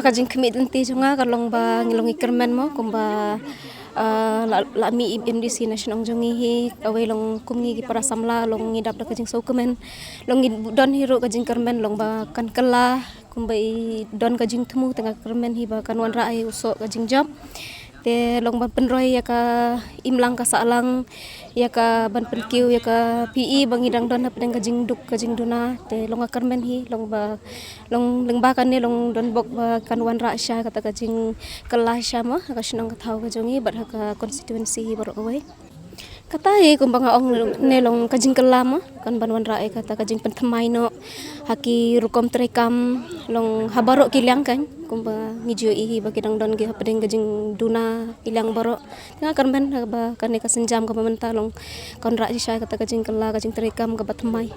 Kajing kemit nanti juga kalau ba ngilong ikerman mo kumba la mi MDC national jongi kawai long kumngi para samla long ngidap da kajing saukemen long don hiro kajing kermen long ba kan kala kumba don kajing temu tengah kermen hi ba kan wan rai usok kajing job te long ban penroy ya ka imlang ka salang ya ka ban penkiu ya ka PE bangidang don hapeng kajing duk kajing duna te long kermen hi long ba kan ne long don bok ba kan wan ra sha kata kajing kelah sha ma ka shnong ka thau ka jongi bar ka constituency bar awai kata he kumbang ong nelong kajing kelama kan banwan rae kata kajing pentemai no haki rukom trekam long habaro kilang kan kumba ngijo ihi bagi dang don ge hapedeng kajing duna ilang baro tengah kan ben ba kan ka senjam ka pementah long kon ra sisa kata kajing kela kajing trekam ka batemai